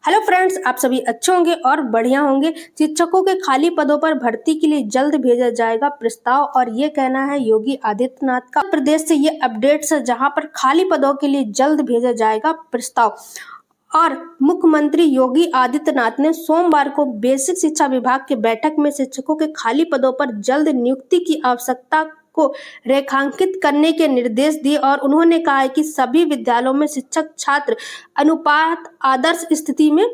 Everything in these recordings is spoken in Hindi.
हेलो फ्रेंड्स, आप सभी अच्छे होंगे और बढ़िया होंगे। शिक्षकों के खाली पदों पर भर्ती के लिए जल्द भेजा जाएगा प्रस्ताव, और ये कहना है योगी आदित्यनाथ का। प्रदेश से ये अपडेट्स है जहां पर खाली पदों के लिए जल्द भेजा जाएगा प्रस्ताव। और मुख्यमंत्री योगी आदित्यनाथ ने सोमवार को बेसिक शिक्षा विभाग की बैठक में शिक्षकों के खाली पदों पर जल्द नियुक्ति की आवश्यकता को रेखांकित करने के निर्देश दिए, और उन्होंने कहा है कि सभी विद्यालयों में शिक्षक छात्र अनुपात आदर्श स्थिति में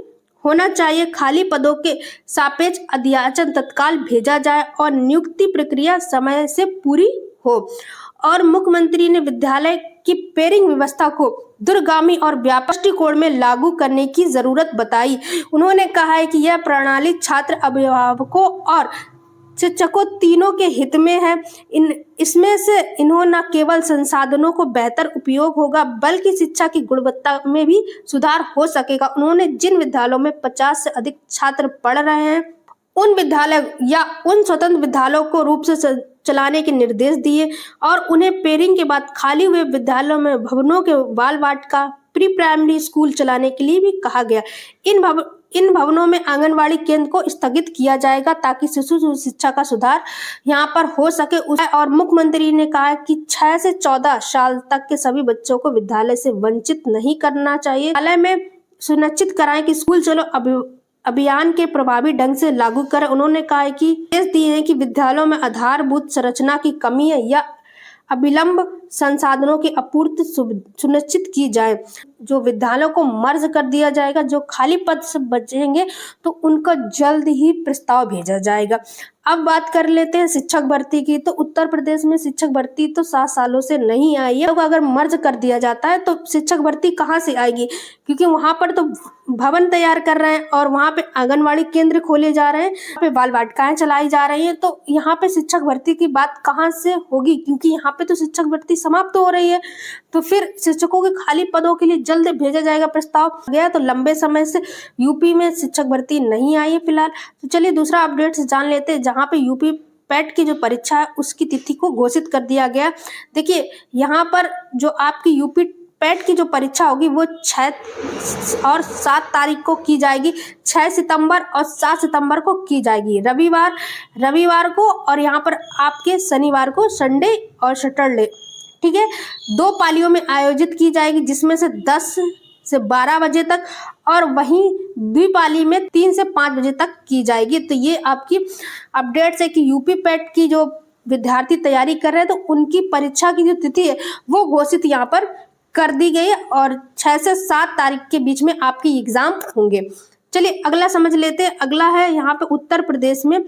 होना चाहिए। खाली पदों के सापेक्ष अध्याचन तत्काल भेजा जाए और नियुक्ति प्रक्रिया समय से पूरी हो। और मुख्यमंत्री ने विद्यालय की पेयरिंग व्यवस्था को दूरगामी और व्यापक दृष्टिकोण में लागू करने की जरूरत बताई। उन्होंने कहा है कि यह प्रणाली छात्र, अभिभावकों और शिक्षकों तीनों के हित में है। इसमें से न केवल संसाधनों को बेहतर उपयोग होगा बल्कि शिक्षा की गुणवत्ता में भी सुधार हो सकेगा। उन्होंने जिन विद्यालयों में 50 से अधिक छात्र पढ़ रहे हैं उन विद्यालय या उन स्वतंत्र विद्यालयों को रूप से चलाने के निर्देश दिए, और उन्हें पेयरिंग के बाद खाली हुए विद्यालयों में भवनों के बाल वाटिका, प्री प्राइमरी स्कूल चलाने के लिए भी कहा गया। इन भवनों में आंगनवाड़ी केंद्र को स्थगित किया जाएगा ताकि शिशु शिक्षा का सुधार यहाँ पर हो सके। और मुख्यमंत्री ने कहा कि 6 से 14 साल तक के सभी बच्चों को विद्यालय से वंचित नहीं करना चाहिए। विद्यालय में सुनिश्चित कराएं कि स्कूल चलो अभियान के प्रभावी ढंग से लागू करें। उन्होंने कहा है कि निर्देश दिए हैं कि विद्यालयों में आधारभूत संरचना की कमी है या अविलंब संसाधनों की आपूर्ति सुनिश्चित की जाए। जो विद्यालयों को मर्ज कर दिया जाएगा, जो खाली पद से बचेंगे तो उनको जल्द ही प्रस्ताव भेजा जाएगा। अब बात कर लेते हैं शिक्षक भर्ती की। तो उत्तर प्रदेश में शिक्षक भर्ती तो 7 सालों से नहीं आई है। तो अगर मर्ज कर दिया जाता है तो शिक्षक भर्ती कहाँ से आएगी, क्योंकि वहां पर तो भवन तैयार कर रहे हैं और वहां पे आंगनवाड़ी केंद्र खोले जा रहे हैं, वहां पे बाल वाटिकाएं चलाई जा रही हैं। तो यहाँ पे शिक्षक भर्ती की बात कहाँ से होगी, क्योंकि यहाँ पे तो शिक्षक भर्ती समाप्त हो रही है। तो फिर शिक्षकों के खाली पदों के लिए जल्द भेजा जाएगा प्रस्ताव गया। तो लंबे समय से यूपी में शिक्षक भर्ती नहीं आई है फिलहाल। तो चलिए दूसरा अपडेट जान लेते हैं, जहाँ पे यूपी पेट की जो परीक्षा है उसकी तिथि को घोषित कर दिया गया। देखिए यहाँ पर जो आपकी यूपी पेट की जो परीक्षा होगी वो 6 और 7 तारीख को की जाएगी। 6 सितंबर और 7 सितंबर को की जाएगी, रविवार को, और यहाँ पर आपके शनिवार को, संडे और सैटरडे। ठीक है, 2 पालियों में आयोजित की जाएगी, जिसमें से 10 से 12 बजे तक, और वहीं द्विपाली में 3 से 5 बजे तक की जाएगी। तो ये आपकी अपडेट्स है कि यूपी पेट की जो विद्यार्थी तैयारी कर रहे हैं तो उनकी परीक्षा की जो तिथि है वो घोषित यहाँ पर कर दी गई है, और 6 से 7 तारीख के बीच में आपकी एग्जाम होंगे। चलिए अगला समझ लेते हैं। अगला है यहाँ पे उत्तर प्रदेश में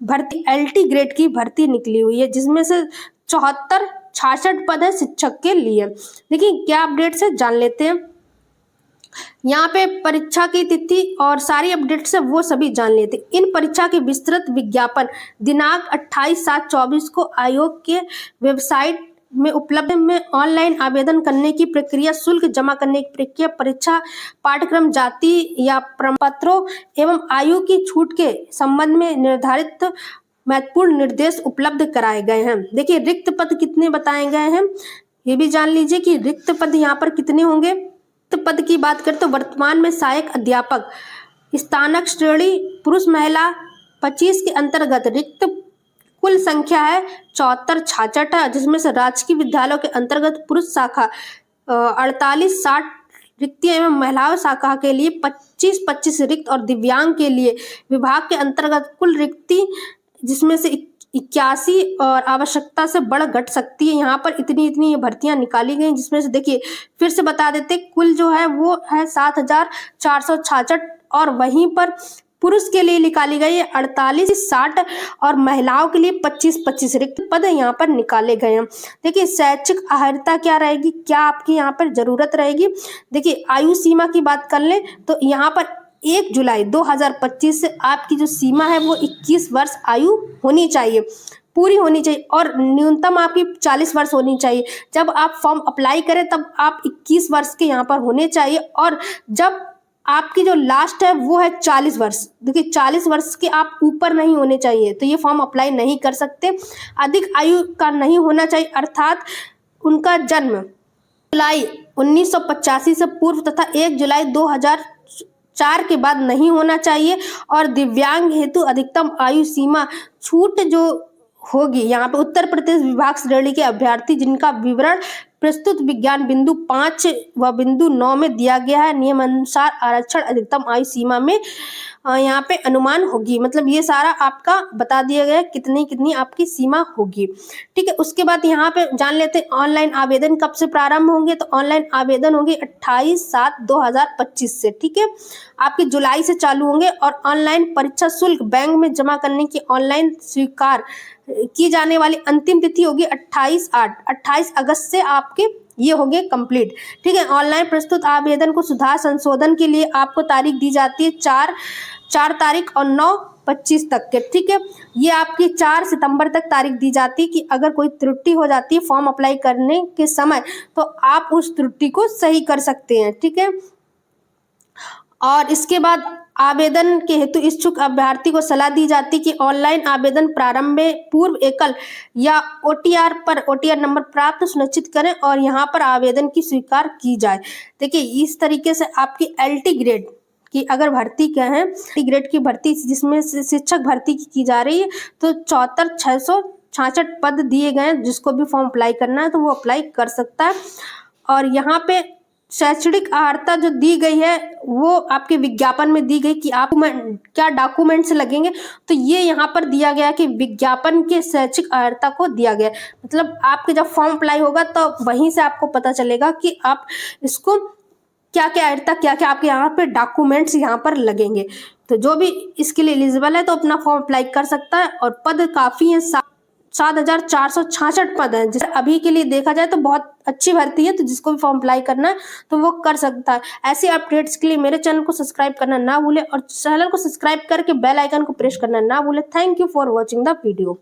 भर्ती LT ग्रेड की भर्ती निकली हुई है, जिसमें से 74-66 पद है शिक्षक के लिए। देखिए क्या अपडेट्स है जान लेते हैं। यहाँ पे परीक्षा की तिथि और सारी अपडेट्स है वो सभी जान लेते हैं। इन परीक्षा के विस्तृत विज्ञापन दिनांक 28/7/24 को आयोग के वेबसाइट में उपलब्ध में ऑनलाइन आवेदन करने की प्रक्रिया, शुल्क जमा करने की प्रक्रिया, परीक्षा पाठ्यक्रम, जाति या प्रपत्रों एवं आयु की छूट के संबंध में निर्धारित महत्वपूर्ण निर्देश उपलब्ध कराए गए हैं। देखिए रिक्त पद कितने बताए गए हैं ये भी जान लीजिए कि रिक्त पद यहाँ पर कितने होंगे। रिक्त पद की बात करें तो वर्तमान में सहायक अध्यापक स्नातक श्रेणी पुरुष महिला 25 के अंतर्गत रिक्त कुल संख्या है 74-66 है, जिसमें से राजकीय विद्यालयों के अंतर्गत पुरुष शाखा 48-60 रिक्तियां एवं महिलाओं शाखा के लिए 25-25 रिक्त, और दिव्यांग के लिए विभाग के अंतर्गत कुल रिक्ति जिसमें से 81 और आवश्यकता से बढ़ घट सकती है। यहाँ पर इतनी ये भर्तियां निकाली गई, जिसमें से देखिए फिर से बता देते कुल जो है वो है 7466, और वहीं पर पुरुष के लिए निकाली गई है 48-60, और महिलाओं के लिए 25-25 रिक्त पद यहाँ पर निकाले गए हैं। देखिए शैक्षिक अर्हता क्या रहेगी, क्या आपकी यहाँ पर जरूरत रहेगी। देखिए आयु सीमा की बात कर लें तो यहाँ पर 1 जुलाई 2025 से आपकी जो सीमा है वो 21 वर्ष आयु होनी चाहिए, पूरी होनी चाहिए, और न्यूनतम आपकी 40 वर्ष होनी चाहिए। जब आप फॉर्म अप्लाई करें तब आप 21 वर्ष के यहाँ पर होने चाहिए, और जब आपकी जो लास्ट है वो है 40 वर्ष। देखिए 40 वर्ष के आप ऊपर नहीं होने चाहिए तो ये फॉर्म अप्लाई नहीं कर सकते। अधिक आयु का नहीं होना चाहिए, अर्थात उनका जन्म जुलाई 1985 से पूर्व तथा 1 जुलाई 2000 4 के बाद नहीं होना चाहिए। और दिव्यांग हेतु अधिकतम आयु सीमा छूट जो होगी यहाँ पे उत्तर प्रदेश विभाग श्रेणी के अभ्यर्थी जिनका विवरण प्रस्तुत विज्ञान बिंदु 5 व बिंदु 9 में दिया गया है, नियम अनुसार आरक्षण अधिकतम आयु सीमा में यहाँ पे अनुमान होगी। मतलब ये सारा आपका बता दिया गया है कितनी कितनी आपकी सीमा होगी। ठीक है, उसके बाद यहाँ पे जान लेते हैं ऑनलाइन आवेदन कब से प्रारंभ होंगे। तो ऑनलाइन आवेदन होंगे 28/7/2025 से। ठीक है, आपके जुलाई से चालू होंगे। और ऑनलाइन परीक्षा शुल्क बैंक में जमा करने की ऑनलाइन स्वीकार की जाने वाली अंतिम तिथि होगी 28 अगस्त से आपके ये हो गए कंप्लीट। ठीक है, ऑनलाइन प्रस्तुत आवेदन को सुधार संशोधन के लिए आपको तारीख दी जाती है 4 तारीख और 9/25 तक के। ठीक है, ये आपकी 4 सितंबर तक तारीख दी जाती है कि अगर कोई त्रुटि हो जाती है फॉर्म अप्लाई करने के समय तो आप उस त्रुटि को सही कर सकते हैं। ठीक है, और इसके बाद आवेदन के हेतु इच्छुक अभ्यर्थी को सलाह दी जाती है कि ऑनलाइन आवेदन प्रारंभ में पूर्व एकल या ओटीआर नंबर प्राप्त सुनिश्चित करें और यहाँ पर आवेदन की स्वीकार की जाए। देखिए, इस तरीके से आपकी एलटी ग्रेड की अगर भर्ती क्या है, टी ग्रेड की भर्ती जिसमें शिक्षक भर्ती की जा रही है तो 74,666 पद दिए गए हैं। जिसको भी फॉर्म अप्लाई करना है तो वो अप्लाई कर सकता है। और यहाँ पे शैक्षणिक अर्हता जो दी गई है वो आपके विज्ञापन में दी गई कि आप क्या डॉक्यूमेंट्स लगेंगे। तो ये यहाँ पर दिया गया कि विज्ञापन के शैक्षिक अर्हता को दिया गया। मतलब आपके जब फॉर्म अप्लाई होगा तो वहीं से आपको पता चलेगा कि आप इसको क्या क्या अर्हता क्या क्या आपके यहाँ पे डॉक्यूमेंट्स यहाँ पर लगेंगे। तो जो भी इसके लिए एलिजिबल है तो अपना फॉर्म अप्लाई कर सकता है। और पद काफ़ी है, 7,466 पद है। जिस अभी के लिए देखा जाए तो बहुत अच्छी भर्ती है। तो जिसको भी फॉर्म अप्लाई करना है तो वो कर सकता है। ऐसे अपडेट्स के लिए मेरे चैनल को सब्सक्राइब करना ना भूले और चैनल को सब्सक्राइब करके बेल आइकन को प्रेस करना ना भूले। Thank you for watching the video.